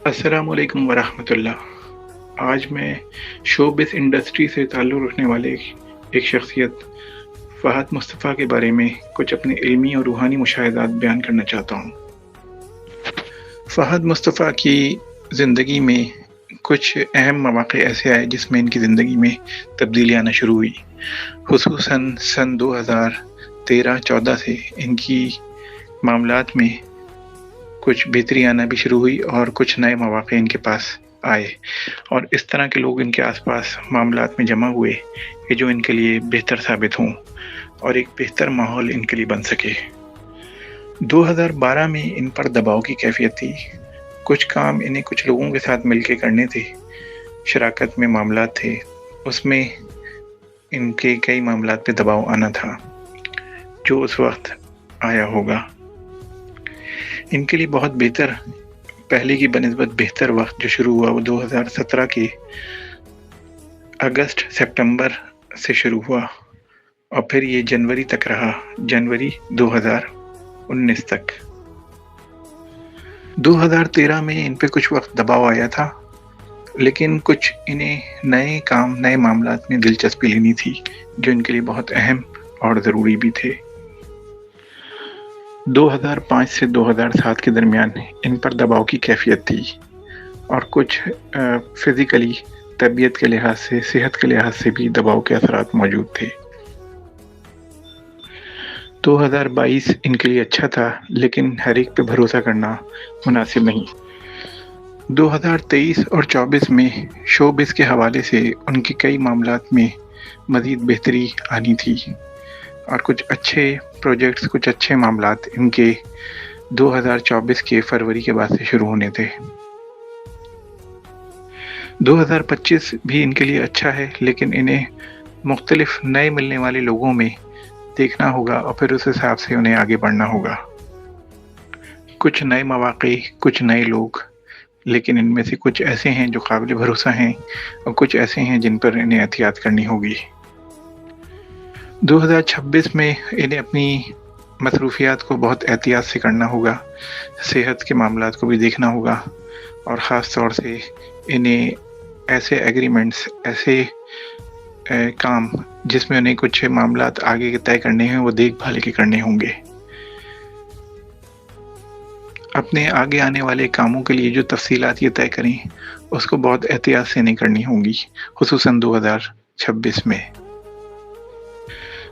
السلام علیکم ورحمۃ اللہ۔ آج میں شوبز انڈسٹری سے تعلق رکھنے والے ایک شخصیت فہد مصطفیٰ کے بارے میں کچھ اپنے علمی اور روحانی مشاہدات بیان کرنا چاہتا ہوں۔ فہد مصطفیٰ کی زندگی میں کچھ اہم مواقع ایسے آئے جس میں ان کی زندگی میں تبدیلی آنا شروع ہوئی، خصوصاً سن 2013-14 سے ان کی معاملات میں کچھ بہتری آنا بھی شروع ہوئی اور کچھ نئے مواقع ان کے پاس آئے، اور اس طرح کے لوگ ان کے آس پاس معاملات میں جمع ہوئے کہ جو ان کے لیے بہتر ثابت ہوں اور ایک بہتر ماحول ان کے لیے بن سکے۔ 2012 میں ان پر دباؤ کی کیفیت تھی، کچھ کام انہیں کچھ لوگوں کے ساتھ مل کے کرنے تھے، شراکت میں معاملات تھے، اس میں ان کے کئی معاملات پہ دباؤ آنا تھا جو اس وقت آیا ہوگا۔ ان کے لیے بہت بہتر، پہلے کی بنسبت بہتر وقت جو شروع ہوا وہ 2017 کے اگست سپتمبر سے شروع ہوا اور پھر یہ جنوری تک رہا، جنوری 2019 تک۔ 2013 میں ان پہ کچھ وقت دباؤ آیا تھا، لیکن کچھ انہیں نئے کام، نئے معاملات میں دلچسپی لینی تھی جو ان کے لیے بہت اہم اور ضروری بھی تھے۔ 2005 سے 2007 کے درمیان ان پر دباؤ کی کیفیت تھی اور کچھ فزیکلی، طبیعت کے لحاظ سے، صحت کے لحاظ سے بھی دباؤ کے اثرات موجود تھے۔ 2022 ان کے لیے اچھا تھا، لیکن ہر ایک پہ بھروسہ کرنا مناسب نہیں۔ 2023 اور 24 میں شوبز کے حوالے سے ان کے کئی معاملات میں مزید بہتری آنی تھی اور کچھ اچھے پروجیکٹس، کچھ اچھے معاملات ان کے 2024 کے فروری کے بعد سے شروع ہونے تھے۔ 2025 بھی ان کے لیے اچھا ہے، لیکن انہیں مختلف نئے ملنے والے لوگوں میں دیکھنا ہوگا اور پھر اس حساب سے انہیں آگے بڑھنا ہوگا۔ کچھ نئے مواقع، کچھ نئے لوگ، لیکن ان میں سے کچھ ایسے ہیں جو قابل بھروسہ ہیں اور کچھ ایسے ہیں جن پر انہیں احتیاط کرنی ہوگی۔ 2026 میں انہیں اپنی مصروفیات کو بہت احتیاط سے کرنا ہوگا، صحت کے معاملات کو بھی دیکھنا ہوگا، اور خاص طور سے انہیں ایسے ایگریمنٹس، ایسے کام جس میں انہیں کچھ معاملات آگے کے طے کرنے ہیں وہ دیکھ بھال کے کرنے ہوں گے۔ اپنے آگے آنے والے کاموں کے لیے جو تفصیلات یہ طے کریں اس کو بہت احتیاط سے نہیں کرنی ہوں گی، خصوصاً 2026 میں۔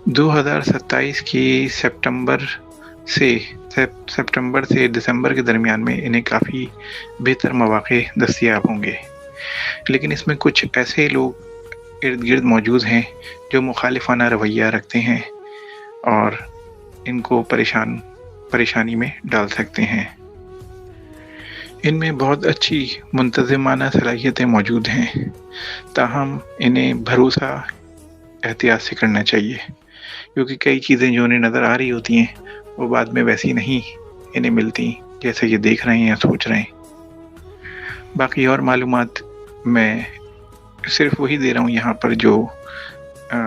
2027 کی سپتمبر سے دسمبر کے درمیان میں انہیں کافی بہتر مواقع دستیاب ہوں گے، لیکن اس میں کچھ ایسے لوگ ارد گرد موجود ہیں جو مخالفانہ رویہ رکھتے ہیں اور ان کو پریشانی میں ڈال سکتے ہیں۔ ان میں بہت اچھی منتظمانہ صلاحیتیں موجود ہیں، تاہم انہیں بھروسہ احتیاط سے کرنا چاہیے، کیونکہ کئی چیزیں جو انہیں نظر آ رہی ہوتی ہیں وہ بعد میں ویسی نہیں انہیں ملتی جیسے یہ دیکھ رہے ہیں یا سوچ رہے ہیں۔ باقی اور معلومات میں صرف وہی دے رہا ہوں یہاں پر جو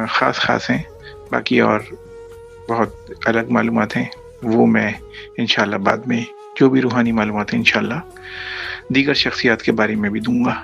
خاص ہیں، باقی اور بہت الگ معلومات ہیں وہ میں انشاءاللہ بعد میں جو بھی روحانی معلومات ہیں انشاءاللہ دیگر شخصیات کے بارے میں بھی دوں گا۔